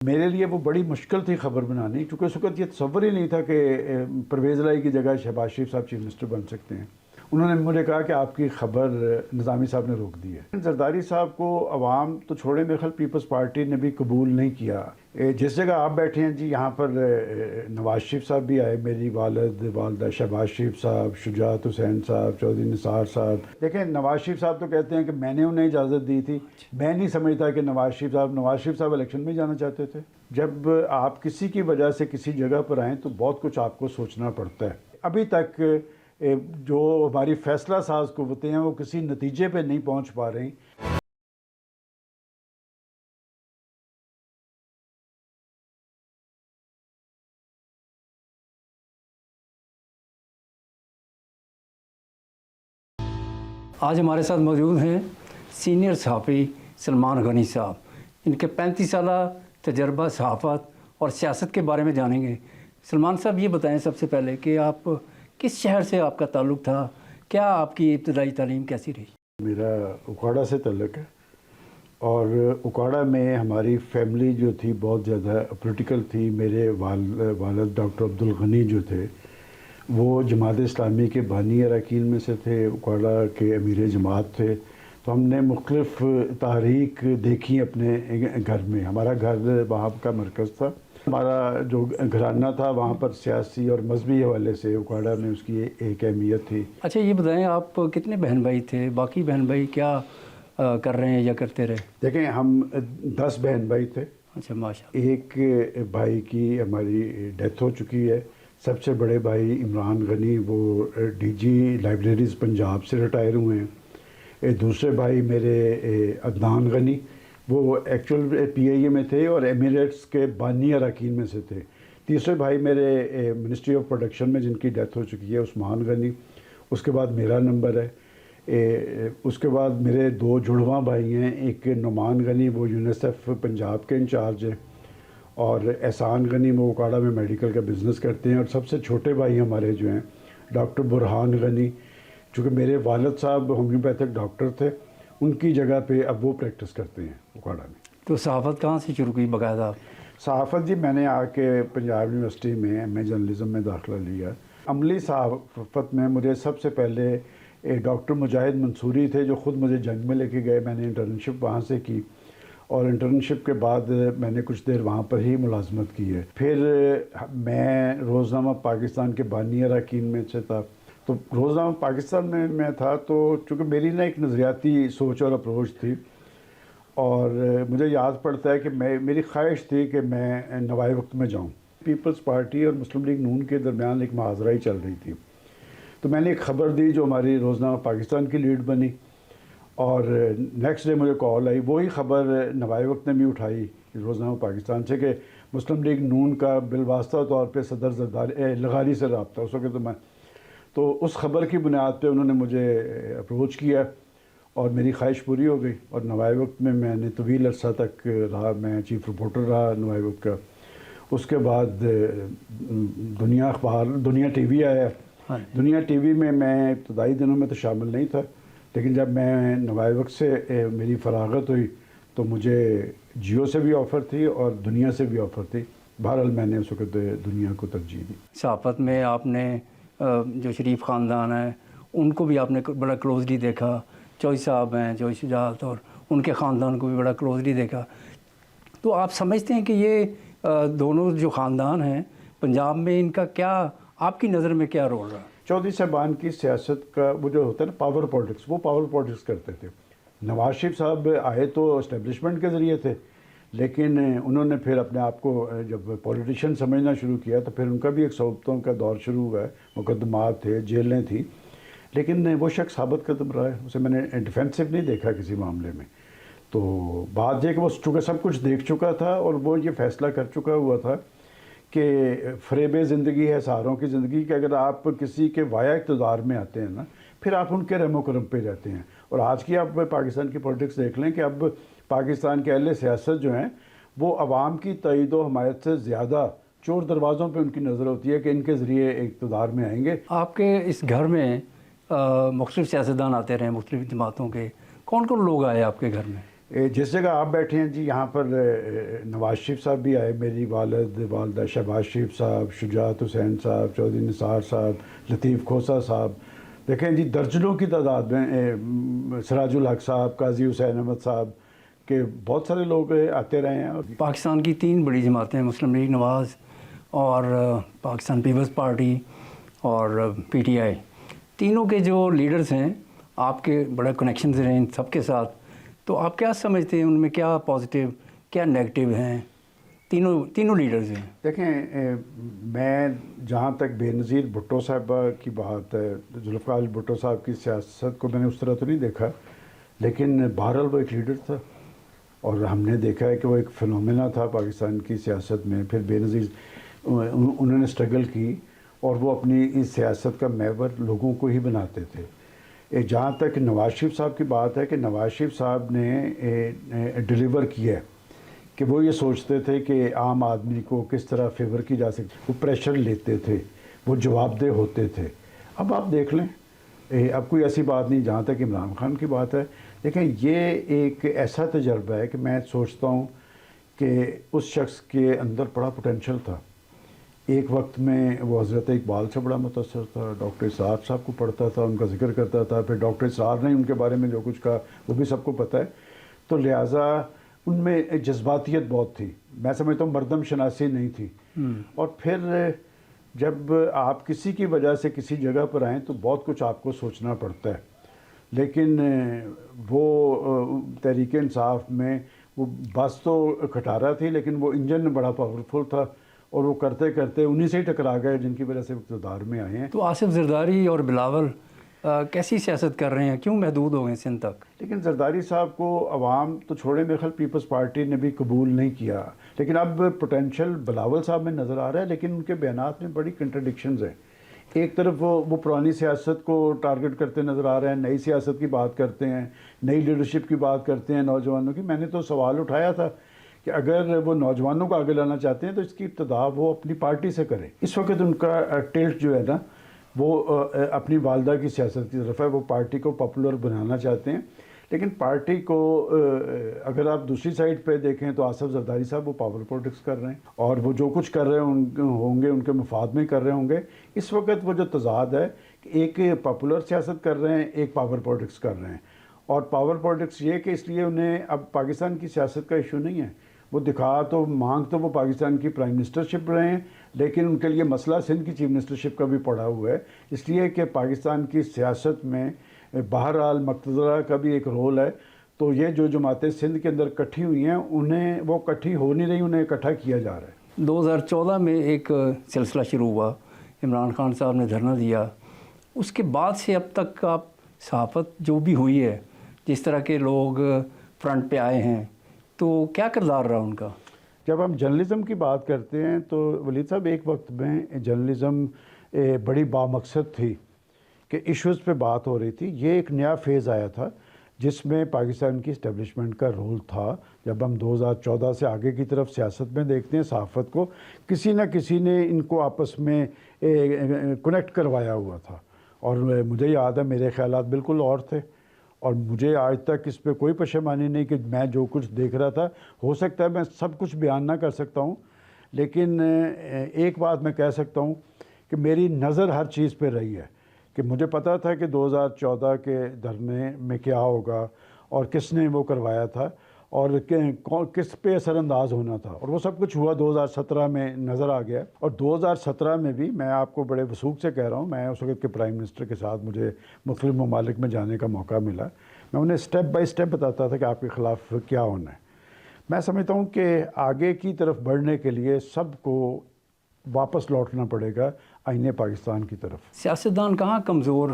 میرے لیے وہ بڑی مشکل تھی خبر بنانی، کیونکہ اس وقت یہ تصور ہی نہیں تھا کہ پرویز الہی کی جگہ شہباز شریف صاحب چیف منسٹر بن سکتے ہیں۔ انہوں نے مجھے کہا کہ آپ کی خبر نظامی صاحب نے روک دی ہے۔ زرداری صاحب کو عوام تو چھوڑے، میرے خیال پیپلز پارٹی نے بھی قبول نہیں کیا۔ جس جگہ آپ بیٹھے ہیں جی، یہاں پر نواز شریف صاحب بھی آئے، میری والدہ شہباز شریف صاحب، شجاعت حسین صاحب، چودھری نثار صاحب۔ دیکھیں نواز شریف صاحب تو کہتے ہیں کہ میں نے انہیں اجازت دی تھی، میں نہیں سمجھتا کہ نواز شریف صاحب الیکشن میں جانا چاہتے تھے۔ جب آپ کسی کی وجہ سے کسی جگہ پر آئیں تو بہت کچھ آپ کو سوچنا پڑتا ہے۔ ابھی تک جو ہماری فیصلہ ساز قوتیں ہیں وہ کسی نتیجے پہ نہیں پہنچ پا رہی۔ آج ہمارے ساتھ موجود ہیں سینئر صحافی سلمان غنی صاحب۔ ان کے 35 سالہ تجربہ صحافت اور سیاست کے بارے میں جانیں گے۔ سلمان صاحب یہ بتائیں سب سے پہلے کہ آپ کس شہر سے آپ کا تعلق تھا، کیا آپ کی ابتدائی تعلیم کیسی رہی؟ میرا اکاڑا سے تعلق ہے، اور اکاڑا میں ہماری فیملی جو تھی بہت زیادہ پولیٹیکل تھی۔ میرے والد ڈاکٹر عبدالغنی جو تھے وہ جماعت اسلامی کے بانی اراکین میں سے تھے، اکاڑا کے امیر جماعت تھے۔ تو ہم نے مختلف تحریک دیکھی اپنے گھر میں۔ ہمارا گھر وہاں کا مرکز تھا، ہمارا جو گھرانہ تھا وہاں پر سیاسی اور مذہبی حوالے سے اکاڑا میں اس کی ایک اہمیت تھی۔ اچھا یہ بتائیں آپ کتنے بہن بھائی تھے؟ باقی بہن بھائی کیا کر رہے ہیں یا کرتے رہے؟ دیکھیں ہم 10 بہن بھائی تھے۔ اچھا ماشاء اللہ۔ ایک بھائی کی ہماری ڈیتھ ہو چکی ہے، سب سے بڑے بھائی عمران غنی، وہ ڈی جی لائبریریز پنجاب سے ریٹائر ہوئے ہیں۔ دوسرے بھائی میرے عدنان غنی، وہ ایکچول پی آئی اے میں تھے اور ایمریٹس کے بانی اراکین میں سے تھے۔ تیسرے بھائی میرے منسٹری آف پروڈکشن میں جن کی ڈیتھ ہو چکی ہے، عثمان غنی۔ اس کے بعد میرا نمبر ہے۔ اس کے بعد میرے 2 جڑواں بھائی ہیں، ایک نعمان غنی وہ یونیسیف پنجاب کے انچارج ہیں، اور احسان غنی وہ اکاڑا میں میڈیکل کا بزنس کرتے ہیں۔ اور سب سے چھوٹے بھائی ہمارے جو ہیں ڈاکٹر برہان غنی، چونکہ میرے والد صاحب ہومیوپیتھک ڈاکٹر تھے، ان کی جگہ پہ اب وہ پریکٹس کرتے ہیں اکاڑا میں۔ تو صحافت کہاں سے شروع کی باقاعدہ؟ صحافت جی میں نے آ کے پنجاب یونیورسٹی میں ایم اے جرنلزم میں داخلہ لیا۔ عملی صحافت میں مجھے سب سے پہلے ڈاکٹر مجاہد منصوری تھے جو خود مجھے جنگ میں لے کے گئے، میں نے انٹرنشپ وہاں سے کی، اور انٹرنشپ کے بعد میں نے کچھ دیر وہاں پر ہی ملازمت کی ہے۔ پھر میں روزنامہ پاکستان کے بانی اراکین میں سے تھا، تو روزنامہ پاکستان میں تھا، تو چونکہ میری ایک نظریاتی سوچ اور اپروچ تھی، اور مجھے یاد پڑتا ہے کہ میری خواہش تھی کہ میں نوائے وقت میں جاؤں۔ پیپلز پارٹی اور مسلم لیگ نون کے درمیان ایک محاذرہ ہی چل رہی تھی، تو میں نے ایک خبر دی جو ہماری روزنامہ پاکستان کی لیڈ بنی، اور نیکسٹ ڈے مجھے کال آئی، وہی خبر نوائے وقت نے بھی اٹھائی روزنامہ پاکستان سے، کہ مسلم لیگ نون کا بالواسطہ طور پہ صدر لغاری سے رابطہ۔ اس وقت تو اس خبر کی بنیاد پہ انہوں نے مجھے اپروچ کیا، اور میری خواہش پوری ہو گئی، اور نوائے وقت میں میں نے طویل عرصہ تک رہا، میں چیف رپورٹر رہا نوائے وقت کا۔ اس کے بعد دنیا اخبار، دنیا ٹی وی آیا۔ دنیا ٹی وی میں ابتدائی دنوں میں تو شامل نہیں تھا، لیکن جب میں نوائے وقت سے میری فراغت ہوئی تو مجھے جیو سے بھی آفر تھی اور دنیا سے بھی آفر تھی۔ بہرحال میں نے اس وقت دنیا کو ترجیح دی۔ صحافت میں آپ نے جو شریف خاندان ہے ان کو بھی آپ نے بڑا کلوزلی دیکھا، چوئی صاحب ہیں، چوئی شجاعت، اور ان کے خاندان کو بھی بڑا کلوزلی دیکھا۔ تو آپ سمجھتے ہیں کہ یہ دونوں جو خاندان ہیں پنجاب میں، ان کا کیا آپ کی نظر میں کیا رول رہا؟ چودھری صاحبان کی سیاست کا وہ جو ہوتا ہے نا پاور پالیٹکس، وہ پاور پالیٹکس کرتے تھے۔ نواز شریف صاحب آئے تو اسٹیبلشمنٹ کے ذریعے تھے، لیکن انہوں نے پھر اپنے آپ کو جب پولیٹیشین سمجھنا شروع کیا تو پھر ان کا بھی ایک صحبتوں کا دور شروع ہوا ہے، مقدمات تھے، جیلیں تھیں، لیکن وہ شخص ثابت قدم رہا ہے، اسے میں نے ڈیفینسو نہیں دیکھا کسی معاملے میں۔ تو بات یہ کہ وہ چونکہ سب کچھ دیکھ چکا تھا، اور وہ یہ فیصلہ کر چکا ہوا تھا کہ فریب زندگی ہے سہاروں کی زندگی، کہ اگر آپ کسی کے وایا اقتدار میں آتے ہیں نا، پھر آپ ان کے رحم و کرم پہ رہتے ہیں۔ اور آج کی آپ پاکستان کی پولیٹکس دیکھ لیں کہ اب پاکستان کے اہل سیاست جو ہیں وہ عوام کی تائید و حمایت سے زیادہ چور دروازوں پہ ان کی نظر ہوتی ہے کہ ان کے ذریعے اقتدار میں آئیں گے۔ آپ کے اس گھر میں مختلف سیاستدان آتے رہے، مختلف جماعتوں کے، کون کون لوگ آئے آپ کے گھر میں؟ جس جگہ آپ بیٹھے ہیں جی یہاں پر نواز شریف صاحب بھی آئے، میری والدہ شہباز شریف صاحب، شجاعت حسین صاحب، چودھری نثار صاحب، لطیف کھوسہ صاحب، دیکھیں جی درجنوں کی تعداد میں، سراج الحق صاحب، قاضی حسین احمد صاحب کے بہت سارے لوگ آتے رہے ہیں. پاکستان کی 3 بڑی جماعتیں، مسلم لیگ نواز اور پاکستان پیپلز پارٹی اور پی ٹی آئی، تینوں کے جو لیڈرز ہیں آپ کے بڑے کنیکشنز ہیں ان سب کے ساتھ، تو آپ کیا سمجھتے ہیں ان میں کیا پازیٹیو کیا نیگیٹو ہیں؟ تینوں لیڈرز ہیں. دیکھیں میں جہاں تک بے نظیر بھٹو صاحبہ کی بات ہے، ذوالفقار بھٹو صاحب کی سیاست کو میں نے اس طرح تو نہیں دیکھا، لیکن بہرحال وہ ایک لیڈر تھا اور ہم نے دیکھا ہے کہ وہ ایک فنومینا تھا پاکستان کی سیاست میں. پھر بے نظیر انہوں نے اسٹرگل کی اور وہ اپنی اس سیاست کا محور لوگوں کو ہی بناتے تھے. جہاں تک نواز شریف صاحب کی بات ہے کہ نواز شریف صاحب نے ڈیلیور کیا ہے کہ وہ یہ سوچتے تھے کہ عام آدمی کو کس طرح فیور کی جا سکتی، وہ پریشر لیتے تھے، وہ جواب دہ ہوتے تھے. اب آپ دیکھ لیں، اب کوئی ایسی بات نہیں. جہاں تک عمران خان کی بات ہے، دیکھیں یہ ایک ایسا تجربہ ہے کہ میں سوچتا ہوں کہ اس شخص کے اندر بڑا پوٹینشل تھا. ایک وقت میں وہ حضرت اقبال سے بڑا متاثر تھا، ڈاکٹر اسرار صاحب کو پڑھتا تھا، ان کا ذکر کرتا تھا. پھر ڈاکٹر اسرار نے ان کے بارے میں جو کچھ کہا وہ بھی سب کو پتہ ہے. تو لہٰذا ان میں جذباتیت بہت تھی، میں سمجھتا ہوں مردم شناسی نہیں تھی. اور پھر جب آپ کسی کی وجہ سے کسی جگہ پر آئیں تو بہت کچھ آپ کو سوچنا پڑتا ہے. لیکن وہ تحریک انصاف میں وہ بس تو کھٹارا تھی لیکن وہ انجن بڑا پاورفل تھا اور وہ کرتے کرتے انہی سے ہی ٹکرا گئے جن کی وجہ سے اقتدار میں آئے ہیں. تو آصف زرداری اور بلاول کیسی سیاست کر رہے ہیں؟ کیوں محدود ہو گئے سندھ تک؟ لیکن زرداری صاحب کو عوام تو چھوڑے، میرے خیال پیپلز پارٹی نے بھی قبول نہیں کیا. لیکن اب پوٹینشل بلاول صاحب میں نظر آ رہا ہے، لیکن ان کے بیانات میں بڑی کنٹرڈکشنز ہیں. ایک طرف وہ پرانی سیاست کو ٹارگٹ کرتے نظر آ رہے ہیں، نئی سیاست کی بات کرتے ہیں، نئی لیڈرشپ کی بات کرتے ہیں، نوجوانوں کی. میں نے تو سوال اٹھایا تھا کہ اگر وہ نوجوانوں کو آگے لانا چاہتے ہیں تو اس کی ابتدا وہ اپنی پارٹی سے کریں. اس وقت ان کا ٹلٹ جو ہے نا وہ اپنی والدہ کی سیاست کی طرف ہے. وہ پارٹی کو پاپولر بنانا چاہتے ہیں، لیکن پارٹی کو اگر آپ دوسری سائڈ پہ دیکھیں تو آصف زرداری صاحب وہ پاور پولیٹکس کر رہے ہیں اور وہ جو کچھ کر رہے ہوں گے ان کے مفاد میں کر رہے ہوں گے. اس وقت وہ جو تضاد ہے کہ ایک پاپولر سیاست کر رہے ہیں، ایک پاور پولیٹکس کر رہے ہیں. اور پاور پولیٹکس یہ کہ اس لیے انہیں اب پاکستان کی سیاست کا ایشو نہیں ہے. وہ دکھا تو مانگ تو وہ پاکستان کی پرائم منسٹرشپ رہے ہیں، لیکن ان کے لیے مسئلہ سندھ کی چیف منسٹرشپ کا بھی پڑا ہوا ہے. اس لیے کہ پاکستان کی سیاست میں بہرحال مقتدرہ کا بھی ایک رول ہے. تو یہ جو جماعتیں سندھ کے اندر کٹھی ہوئی ہیں انہیں وہ کٹھی ہو نہیں رہی، انہیں اکٹھا کیا جا رہا ہے. 2014 میں ایک سلسلہ شروع ہوا، عمران خان صاحب نے دھرنا دیا. اس کے بعد سے اب تک آپ صحافت جو بھی ہوئی ہے، جس طرح کے لوگ فرنٹ پہ آئے ہیں، تو کیا کردار رہا ان کا؟ جب ہم جرنلزم کی بات کرتے ہیں تو ولید صاحب ایک وقت میں جرنلزم بڑی بامقصد تھی کہ ایشوز پہ بات ہو رہی تھی. یہ ایک نیا فیز آیا تھا جس میں پاکستان کی اسٹیبلشمنٹ کا رول تھا. جب ہم 2014 سے آگے کی طرف سیاست میں دیکھتے ہیں، صحافت کو کسی نہ کسی نے ان کو آپس میں کنیکٹ کروایا ہوا تھا. اور مجھے یاد ہے میرے خیالات بالکل اور تھے اور مجھے آج تک اس پہ کوئی پشیمانی نہیں کہ میں جو کچھ دیکھ رہا تھا، ہو سکتا ہے میں سب کچھ بیان نہ کر سکتا ہوں، لیکن ایک بات میں کہہ سکتا ہوں کہ میری نظر ہر چیز پہ رہی ہے. کہ مجھے پتا تھا کہ 2014 کے دھرنے میں کیا ہوگا اور کس نے وہ کروایا تھا اور کس پہ اثر انداز ہونا تھا، اور وہ سب کچھ ہوا 2017 میں نظر آ گیا. اور 2017 میں بھی میں آپ کو بڑے وثوق سے کہہ رہا ہوں، میں اس وقت کے پرائم منسٹر کے ساتھ مجھے مختلف ممالک میں جانے کا موقع ملا. میں انہیں سٹیپ بائی سٹیپ بتاتا تھا کہ آپ کے خلاف کیا ہونا ہے. میں سمجھتا ہوں کہ آگے کی طرف بڑھنے کے لیے سب کو واپس لوٹنا پڑے گا آئین پاکستان کی طرف. سیاستدان کہاں کمزور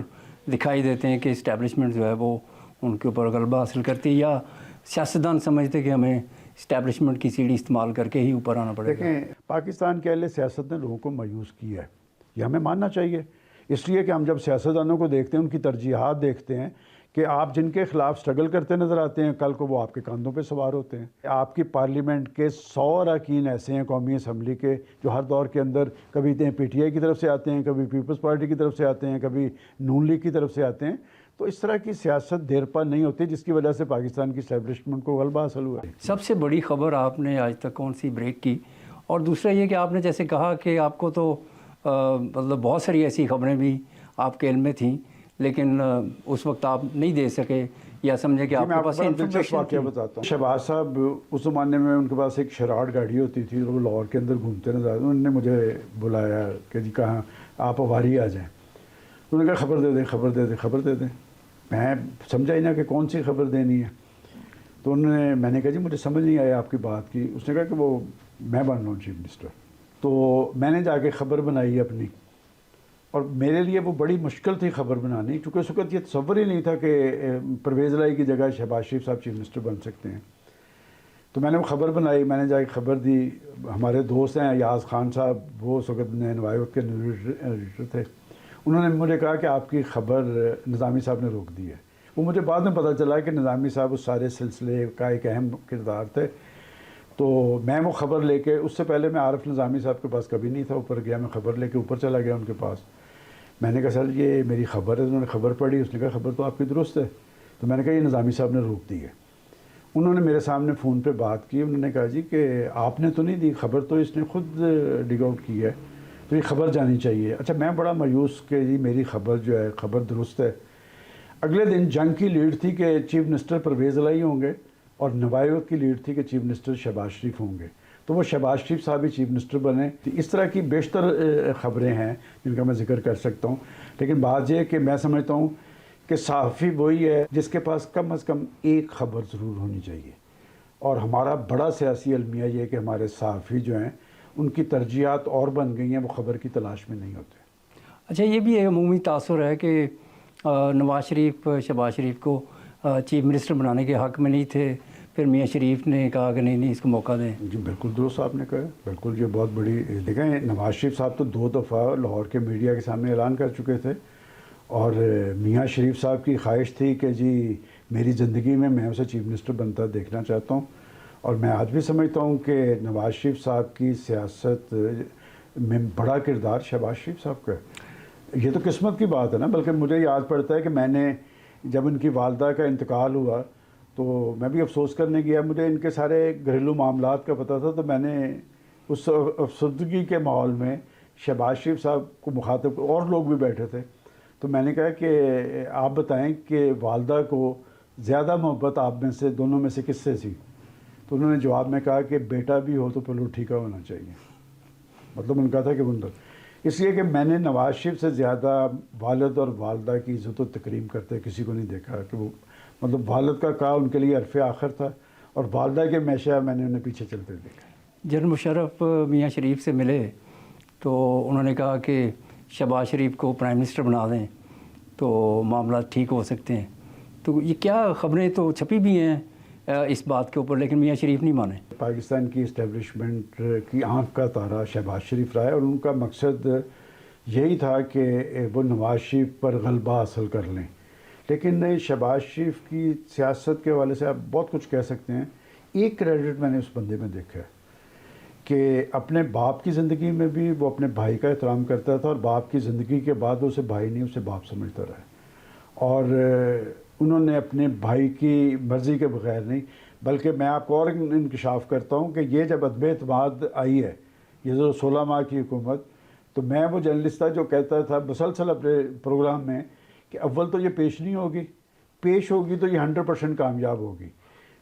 دکھائی دیتے ہیں کہ اسٹیبلشمنٹ جو ہے وہ ان کے اوپر غلبہ حاصل کرتی ہے، یا سیاستدان سمجھتے کہ ہمیں اسٹیبلشمنٹ کی سیڑھی استعمال کر کے ہی اوپر آنا پڑے گا؟ دیکھیں پاکستان کے اہل سیاست نے لوگوں کو مایوس کیا ہے، یہ ہمیں ماننا چاہیے. اس لیے کہ ہم جب سیاستدانوں کو دیکھتے ہیں، ان کی ترجیحات دیکھتے ہیں کہ آپ جن کے خلاف سٹرگل کرتے نظر آتے ہیں، کل کو وہ آپ کے کاندھوں پہ سوار ہوتے ہیں. آپ کی پارلیمنٹ کے 100 اراکین ایسے ہیں قومی اسمبلی کے جو ہر دور کے اندر کبھی پی ٹی آئی کی طرف سے آتے ہیں، کبھی پیپلز پارٹی کی طرف سے آتے ہیں، کبھی نون لیگ کی طرف سے آتے ہیں. تو اس طرح کی سیاست دیر پا نہیں ہوتی جس کی وجہ سے پاکستان کی اسٹیبلشمنٹ کو غلبہ حاصل ہوا ہے۔ سب سے بڑی خبر آپ نے آج تک کون سی بریک کی؟ اور دوسرا یہ کہ آپ نے جیسے کہا کہ آپ کو تو مطلب بہت ساری ایسی خبریں بھی آپ کے علم میں تھیں لیکن اس وقت آپ نہیں دے سکے یا سمجھے کہ آپ میں کے پاس بڑا دلچسپ انفارمیشن واقعہ بتاتا ہوں۔ شہباز صاحب اس زمانے میں ان کے پاس ایک شراٹ گاڑی ہوتی تھی، وہ لاہور کے اندر گھومتے نظر آتے، انہوں نے مجھے بلایا کہ جی کہاں آپ اواری آ جائیں۔ انہوں نے کہا خبر دے دیں، خبر دے دیں، خبر دے دیں۔ میں سمجھا ہی نہ کہ کون سی خبر دینی ہے، تو میں نے کہا جی مجھے سمجھ نہیں آیا آپ کی بات کی۔ اس نے کہا کہ وہ میں بن رہا ہوں چیف منسٹر۔ تو میں نے جا کے خبر بنائی اپنی، اور میرے لیے وہ بڑی مشکل تھی خبر بنانی، کیونکہ اس وقت یہ تصور ہی نہیں تھا کہ پرویز الہی کی جگہ شہباز شریف صاحب چیف منسٹر بن سکتے ہیں۔ تو میں نے وہ خبر بنائی، میں نے جا کے خبر دی۔ ہمارے دوست ہیں ایاز خان صاحب، وہ اس وقت نوایت کے ایڈیٹر تھے، انہوں نے مجھے کہا کہ آپ کی خبر نظامی صاحب نے روک دی ہے۔ وہ مجھے بعد میں پتہ چلا کہ نظامی صاحب اس سارے سلسلے کا ایک اہم کردار تھے۔ تو میں وہ خبر لے کے، اس سے پہلے میں عارف نظامی صاحب کے پاس کبھی نہیں تھا، اوپر گیا، میں خبر لے کے اوپر چلا گیا ان کے پاس۔ میں نے کہا سر یہ میری خبر ہے، انہوں نے خبر پڑھی، اس نے کہا خبر تو آپ کی درست ہے۔ تو میں نے کہا یہ نظامی صاحب نے روک دی ہے۔ انہوں نے میرے سامنے فون پہ بات کی، انہوں نے کہا جی کہ آپ نے تو نہیں دی خبر، تو اس نے خود ڈگ آؤٹ کی ہے، تو یہ خبر جانی چاہیے۔ اچھا میں بڑا مایوس کہ جی میری خبر جو ہے خبر درست ہے۔ اگلے دن جنگ کی لیڈ تھی کہ چیف منسٹر پرویز الہی ہوں گے، اور نوایت کی لیڈ تھی کہ چیف منسٹر شہباز شریف ہوں گے، تو وہ شہباز شریف صاحب ہی چیف منسٹر بنے۔ اس طرح کی بیشتر خبریں ہیں جن کا میں ذکر کر سکتا ہوں، لیکن بات یہ ہے کہ میں سمجھتا ہوں کہ صحافی وہی ہے جس کے پاس کم از کم ایک خبر ضرور ہونی چاہیے، اور ہمارا بڑا سیاسی المیہ یہ ہے کہ ہمارے صحافی جو ہیں ان کی ترجیحات اور بن گئی ہیں، وہ خبر کی تلاش میں نہیں ہوتے۔ اچھا یہ بھی ایک عمومی تاثر ہے کہ نواز شریف شہباز شریف کو چیف منسٹر بنانے کے حق میں نہیں تھے، پھر میاں شریف نے کہا کہ نہیں اس کو موقع دیں۔ جی بالکل درست آپ نے کہا، بالکل یہ بہت بڑی دیکھیں، نواز شریف صاحب تو 2 دفعہ لاہور کے میڈیا کے سامنے اعلان کر چکے تھے، اور میاں شریف صاحب کی خواہش تھی کہ جی میری زندگی میں اسے چیف منسٹر بنتا دیکھنا چاہتا ہوں، اور میں آج بھی سمجھتا ہوں کہ نواز شریف صاحب کی سیاست میں بڑا کردار شہباز شریف صاحب کا ہے۔ یہ تو قسمت کی بات ہے نا، بلکہ مجھے یاد پڑتا ہے کہ میں نے جب ان کی والدہ کا انتقال ہوا تو میں بھی افسوس کرنے گیا، مجھے ان کے سارے گھریلو معاملات کا پتہ تھا، تو میں نے اس افسردگی کے ماحول میں شہباز شریف صاحب کو مخاطب، اور لوگ بھی بیٹھے تھے، تو میں نے کہا کہ آپ بتائیں کہ والدہ کو زیادہ محبت آپ میں سے دونوں میں سے کس سے تھی؟ تو انہوں نے جواب میں کہا کہ بیٹا بھی ہو تو پلو ٹھیکا ہونا چاہیے، مطلب ان کا تھا کہ بندر، اس لیے کہ میں نے نواز شریف سے زیادہ والد اور والدہ کی عزت و تکریم کرتے کسی کو نہیں دیکھا، کہ وہ مطلب والد کا کہا ان کے لیے عرف آخر تھا، اور والدہ کے ہمیشہ میں نے انہیں پیچھے چلتے دیکھا۔ جنرل مشرف میاں شریف سے ملے تو انہوں نے کہا کہ شہباز شریف کو پرائم منسٹر بنا دیں تو معاملات ٹھیک ہو سکتے ہیں، تو یہ کیا خبریں تو چھپی بھی ہیں اس بات کے اوپر، لیکن میاں شریف نہیں مانے۔ پاکستان کی اسٹیبلشمنٹ کی آنکھ کا تارا شہباز شریف رہا ہے، اور ان کا مقصد یہی تھا کہ وہ نواز شریف پر غلبہ حاصل کر لیں، لیکن شہباز شریف کی سیاست کے حوالے سے آپ بہت کچھ کہہ سکتے ہیں۔ ایک کریڈٹ میں نے اس بندے میں دیکھا ہے کہ اپنے باپ کی زندگی میں بھی وہ اپنے بھائی کا احترام کرتا تھا، اور باپ کی زندگی کے بعد اسے بھائی نہیں اسے باپ سمجھتا رہا، اور انہوں نے اپنے بھائی کی مرضی کے بغیر نہیں، بلکہ میں آپ کو اور انکشاف کرتا ہوں کہ یہ جب عدم اعتماد آئی ہے، یہ جو 16 ماہ کی حکومت، تو میں وہ جرنلسٹ تھا جو کہتا تھا مسلسل اپنے پروگرام میں کہ اول تو یہ پیش نہیں ہوگی، پیش ہوگی تو یہ 100% کامیاب ہوگی۔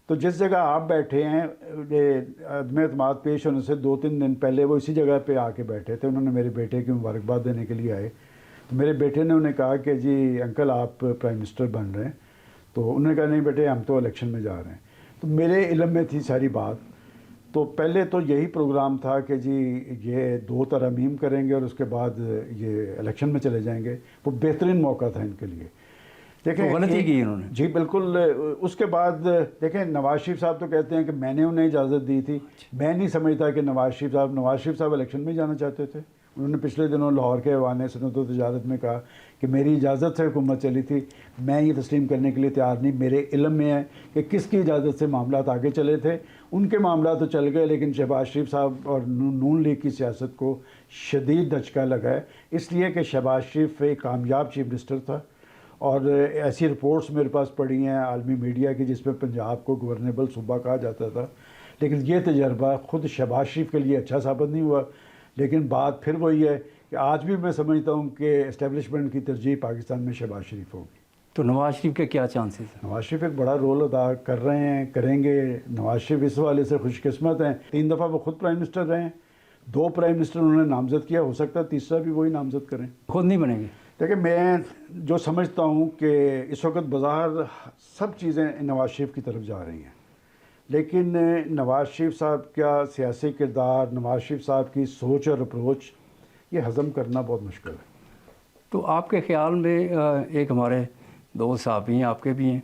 تو جس جگہ آپ بیٹھے ہیں، عدم اعتماد پیش ہونے سے 2-3 دن پہلے وہ اسی جگہ پہ آ کے بیٹھے تھے، انہوں نے میرے بیٹے کی مبارکباد دینے کے لیے آئے، تو میرے بیٹے نے انہیں کہا کہ جی انکل آپ پرائم منسٹر بن رہے ہیں، تو انہوں نے کہا نہیں بیٹے ہم تو الیکشن میں جا رہے ہیں۔ تو میرے علم میں تھی ساری بات، تو پہلے تو یہی پروگرام تھا کہ جی یہ 2 ترامیم کریں گے اور اس کے بعد یہ الیکشن میں چلے جائیں گے، وہ بہترین موقع تھا ان کے لیے۔ دیکھیں غلطی کی انہوں نے۔ جی بالکل۔ اس کے بعد دیکھیں نواز شریف صاحب تو کہتے ہیں کہ میں نے انہیں اجازت دی تھی، میں نہیں سمجھتا کہ نواز شریف صاحب الیکشن میں جانا چاہتے تھے۔ انہوں نے پچھلے دنوں لاہور کے ایوان صنعت و تجارت میں کہا کہ میری اجازت سے حکومت چلی تھی، میں یہ تسلیم کرنے کے لیے تیار نہیں، میرے علم میں ہے کہ کس کی اجازت سے معاملات آگے چلے تھے، ان کے معاملات تو چل گئے، لیکن شہباز شریف صاحب اور نون لیگ کی سیاست کو شدید دھچکا لگا ہے، اس لیے کہ شہباز شریف ایک کامیاب چیف منسٹر تھا، اور ایسی رپورٹس میرے پاس پڑھی ہیں عالمی میڈیا کی جس میں پنجاب کو گورنیبل صوبہ کہا جاتا تھا، لیکن یہ تجربہ خود شہباز شریف کے لیے اچھا ثابت نہیں ہوا۔ لیکن بات پھر وہی ہے کہ آج بھی میں سمجھتا ہوں کہ اسٹیبلشمنٹ کی ترجیح پاکستان میں شہباز شریف ہوگی۔ تو نواز شریف کے کیا چانسز ہیں؟ نواز شریف ایک بڑا رول ادا کر رہے ہیں، کریں گے۔ نواز شریف اس حوالے سے خوش قسمت ہیں، 3 دفعہ وہ خود پرائم منسٹر رہے ہیں، 2 پرائم منسٹر انہوں نے نامزد کیا، ہو سکتا ہے تیسرا بھی وہی نامزد کریں۔ خود نہیں بنیں گے؟ دیکھیں میں جو سمجھتا ہوں کہ اس وقت بظاہر سب چیزیں نواز شریف کی طرف جا رہی ہیں، لیکن نواز شریف صاحب کا سیاسی کردار، نواز شریف صاحب کی سوچ اور اپروچ یہ ہضم کرنا بہت مشکل ہے۔ تو آپ کے خیال میں ایک ہمارے دوست صاحب بھی ہیں، آپ کے بھی ہیں،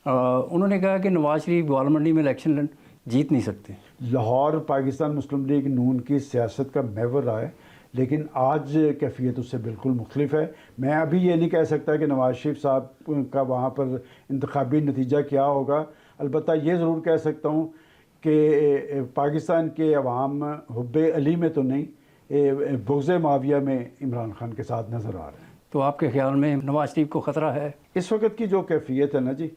انہوں نے کہا کہ نواز شریف گوالمنڈی میں الیکشن جیت نہیں سکتے۔ لاہور پاکستان مسلم لیگ نون کی سیاست کا محور رہا ہے، لیکن آج کیفیت اس سے بالکل مختلف ہے۔ میں ابھی یہ نہیں کہہ سکتا کہ نواز شریف صاحب کا وہاں پر انتخابی نتیجہ کیا ہوگا، البتہ یہ ضرور کہہ سکتا ہوں کہ پاکستان کے عوام حب علی میں تو نہیں، بغض معاویہ میں عمران خان کے ساتھ نظر آ رہے ہیں۔ تو آپ کے خیال میں نواز شریف کو خطرہ ہے؟ اس وقت کی جو کیفیت ہے نا جی،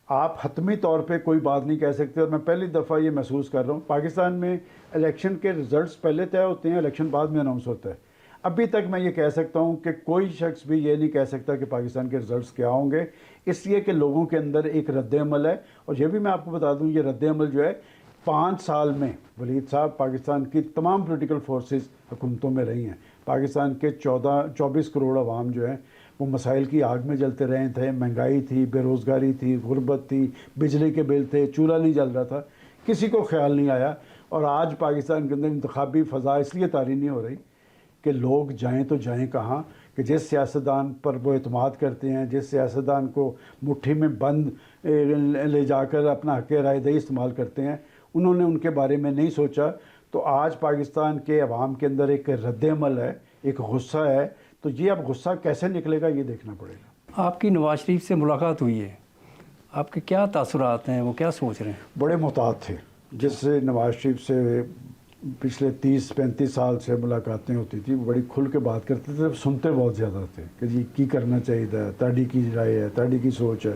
آپ حتمی طور پہ کوئی بات نہیں کہہ سکتے، اور میں پہلی دفعہ یہ محسوس کر رہا ہوں پاکستان میں الیکشن کے رزلٹس پہلے طے ہوتے ہیں، الیکشن بعد میں اناؤنس ہوتا ہے۔ ابھی تک میں یہ کہہ سکتا ہوں کہ کوئی شخص بھی یہ نہیں کہہ سکتا کہ پاکستان کے رزلٹس کیا ہوں گے، اس لیے کہ لوگوں کے اندر ایک رد عمل ہے۔ اور یہ بھی میں آپ کو بتا دوں، یہ رد عمل جو ہے 5 سال میں ولید صاحب پاکستان کی تمام پولیٹیکل فورسز حکومتوں میں رہی ہیں، پاکستان کے 24 کروڑ عوام جو ہیں وہ مسائل کی آگ میں جلتے رہے تھے، مہنگائی تھی، بے روزگاری تھی، غربت تھی، بجلی کے بل تھے، چولہا نہیں جل رہا تھا، کسی کو خیال نہیں آیا۔ اور آج پاکستان کے اندر انتخابی فضا اس لیے طاری نہیں ہو رہی کہ لوگ جائیں تو جائیں کہاں، کہ جس سیاستدان پر وہ اعتماد کرتے ہیں، جس سیاستدان کو مٹھی میں بند لے جا کر اپنا حق رائے دہی استعمال کرتے ہیں، انہوں نے ان کے بارے میں نہیں سوچا۔ تو آج پاکستان کے عوام کے اندر ایک رد عمل ہے، ایک غصہ ہے، تو یہ اب غصہ کیسے نکلے گا یہ دیکھنا پڑے گا۔ آپ کی نواز شریف سے ملاقات ہوئی ہے، آپ کے کیا تاثرات ہیں، وہ کیا سوچ رہے ہیں؟ بڑے محتاط تھے، جس سے نواز شریف سے پچھلے 30-35 سال سے ملاقاتیں ہوتی تھی، وہ بڑی کھل کے بات کرتے تھے، سنتے بہت زیادہ تھے کہ جی کی کرنا چاہیے تھا، تاڑی کی رائے ہے، تاڑی کی سوچ ہے۔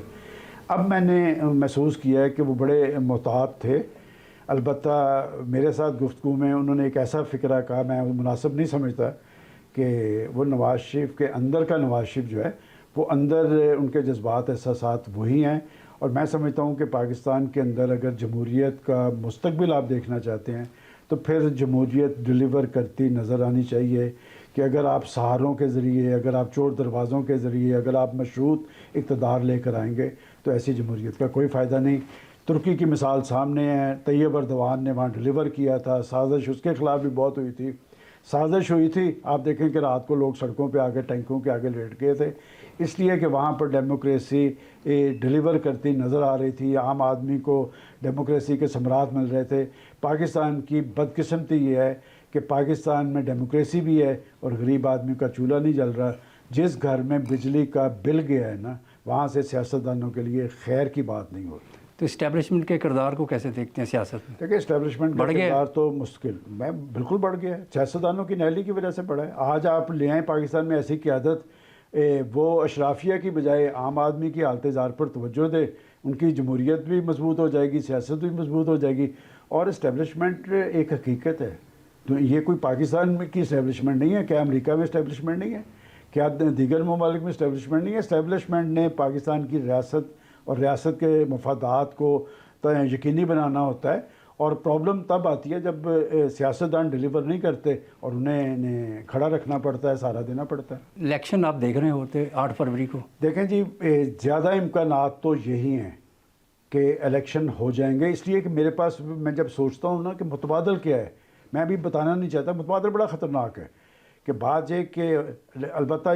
اب میں نے محسوس کیا ہے کہ وہ بڑے محتاط تھے، البتہ میرے ساتھ گفتگو میں انہوں نے ایک ایسا فکرہ کہا، میں مناسب نہیں سمجھتا کہ وہ نواز شریف کے اندر کا نواز شریف جو ہے وہ اندر ان کے جذبات احساسات وہی ہیں، اور میں سمجھتا ہوں کہ پاکستان کے اندر اگر جمہوریت کا مستقبل آپ دیکھنا چاہتے ہیں تو پھر جمہوریت ڈیلیور کرتی نظر آنی چاہیے، کہ اگر آپ سہاروں کے ذریعے، اگر آپ چور دروازوں کے ذریعے، اگر آپ مشروط اقتدار لے کر آئیں گے تو ایسی جمہوریت کا کوئی فائدہ نہیں۔ ترکی کی مثال سامنے ہے، طیب اردوان نے وہاں ڈیلیور کیا تھا، سازش اس کے خلاف بھی بہت ہوئی تھی، سازش ہوئی تھی، آپ دیکھیں کہ رات کو لوگ سڑکوں پہ آگے ٹینکوں کے آگے لیٹ گئے تھے، اس لیے کہ وہاں پر ڈیموکریسی ڈیلیور کرتی نظر آ رہی تھی، عام آدمی کو ڈیموکریسی کے ثمرات مل رہے تھے۔ پاکستان کی بدقسمتی یہ ہے کہ پاکستان میں ڈیموکریسی بھی ہے اور غریب آدمی کا چولہا نہیں جل رہا۔ جس گھر میں بجلی کا بل گیا ہے نا، وہاں سے سیاستدانوں کے لیے خیر کی بات نہیں ہوتی۔ تو اسٹیبلشمنٹ کے کردار کو کیسے دیکھتے ہیں سیاست میں؟ دیکھیں اسٹیبلشمنٹ کا کردار تو مشکل، میں بالکل بڑھ گیا ہے، سیاستدانوں کی نہلی کی وجہ سے بڑھا ہے۔ آج آپ لے آئیں پاکستان میں ایسی قیادت، وہ اشرافیہ کی بجائے عام آدمی کی حالت زار پر توجہ دے، ان کی جمہوریت بھی مضبوط ہو جائے گی، سیاست بھی مضبوط ہو جائے گی۔ اور اسٹیبلشمنٹ ایک حقیقت ہے، تو یہ کوئی پاکستان میں کی اسٹیبلشمنٹ نہیں ہے، کیا امریکہ میں اسٹیبلشمنٹ نہیں ہے، کیا دیگر ممالک میں اسٹیبلشمنٹ نہیں ہے؟ اسٹیبلشمنٹ نے پاکستان کی ریاست اور ریاست کے مفادات کو یقینی بنانا ہوتا ہے، اور پرابلم تب آتی ہے جب سیاستدان ڈیلیور نہیں کرتے اور انہیں کھڑا رکھنا پڑتا ہے، سہارا دینا پڑتا ہے۔ الیکشن آپ دیکھ رہے ہوتے 8 فروری کو؟ دیکھیں جی، زیادہ امکانات تو یہی ہیں کہ الیکشن ہو جائیں گے، اس لیے کہ میرے پاس میں جب سوچتا ہوں نا کہ متبادل کیا ہے، میں ابھی بتانا نہیں چاہتا، متبادل بڑا خطرناک ہے کہ بات یہ کہ البتہ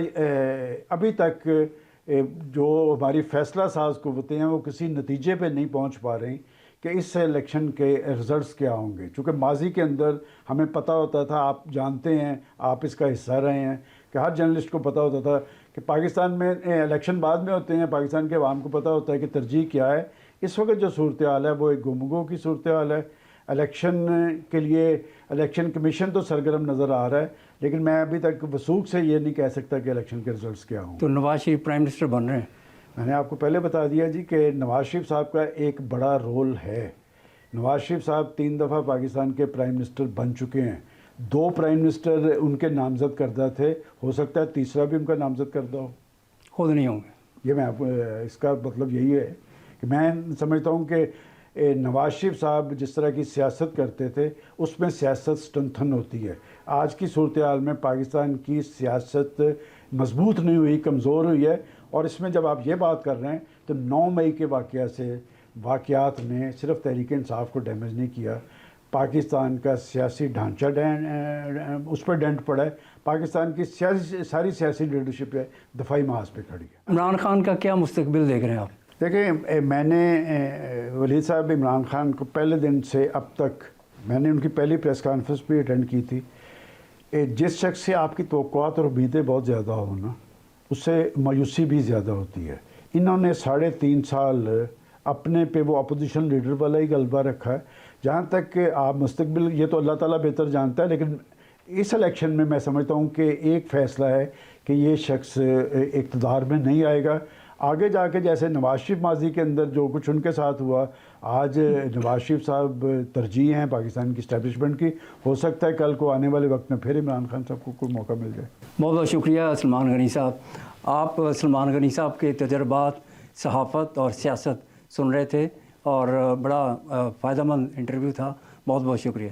ابھی تک جو ہماری فیصلہ ساز قوتیں ہیں وہ کسی نتیجے پہ نہیں پہنچ پا رہی کہ اس سے الیکشن کے رزلٹس کیا ہوں گے، چونکہ ماضی کے اندر ہمیں پتہ ہوتا تھا، آپ جانتے ہیں، آپ اس کا حصہ رہے ہیں کہ ہر جرنلسٹ کو پتہ ہوتا تھا کہ پاکستان میں الیکشن بعد میں ہوتے ہیں، پاکستان کے عوام کو پتہ ہوتا ہے کہ ترجیح کیا ہے۔ اس وقت جو صورتحال ہے وہ ایک گمگو کی صورتحال ہے۔ الیکشن کے لیے الیکشن کمیشن تو سرگرم نظر آ رہا ہے، لیکن میں ابھی تک وثوق سے یہ نہیں کہہ سکتا کہ الیکشن کے رزلٹس کیا ہوں۔ تو نواز شریف پرائم منسٹر بن رہے ہیں؟ میں نے آپ کو پہلے بتا دیا جی کہ نواز شریف صاحب کا ایک بڑا رول ہے. نواز شریف صاحب 3 دفعہ پاکستان کے پرائم منسٹر بن چکے ہیں. 2 پرائم منسٹر ان کے نامزد کردہ تھے, ہو سکتا ہے تیسرا بھی ان کا نامزد کردہ ہو. خود نہیں ہوں گے. یہ میں آپ اس کا مطلب یہی ہے کہ میں سمجھتا ہوں کہ نواز شریف صاحب جس طرح کی سیاست کرتے تھے اس میں سیاست اسٹرنتھن ہوتی ہے. آج کی صورتحال میں پاکستان کی سیاست مضبوط نہیں ہوئی, کمزور ہوئی ہے. اور اس میں جب آپ یہ بات کر رہے ہیں تو 9 مئی کے واقعات نے صرف تحریک انصاف کو ڈیمیج نہیں کیا, پاکستان کا سیاسی ڈھانچہ اس پر ڈینٹ پڑا ہے. پاکستان کی ساری سیاسی لیڈرشپ ہے دفاعی محاذ پہ کھڑی ہے. عمران خان کا کیا مستقبل دیکھ رہے ہیں آپ؟ دیکھیں, میں نے ولید صاحب عمران خان کو پہلے دن سے اب تک, میں نے ان کی پہلی پریس کانفرنس بھی اٹینڈ کی تھی. جس شخص سے آپ کی توقعات اور امیدیں بہت زیادہ ہوں نا, اس سے مایوسی بھی زیادہ ہوتی ہے. انہوں نے 3.5 سال اپنے پہ وہ اپوزیشن لیڈر والا ہی غلبہ رکھا ہے. جہاں تک کہ آپ مستقبل, یہ تو اللہ تعالیٰ بہتر جانتا ہے, لیکن اس الیکشن میں میں سمجھتا ہوں کہ ایک فیصلہ ہے کہ یہ شخص اقتدار میں نہیں آئے گا. آگے جا کے جیسے نواز شریف ماضی کے اندر جو کچھ ان کے ساتھ ہوا, آج نواز شریف صاحب ترجیح ہیں پاکستان کی اسٹیبلشمنٹ کی. ہو سکتا ہے کل کو آنے والے وقت میں پھر عمران خان صاحب کو کوئی موقع مل جائے. بہت بہت شکریہ سلمان غنی صاحب. آپ سلمان غنی صاحب کے تجربات صحافت اور سیاست سن رہے تھے اور بڑا فائدہ مند انٹرویو تھا. بہت بہت شکریہ.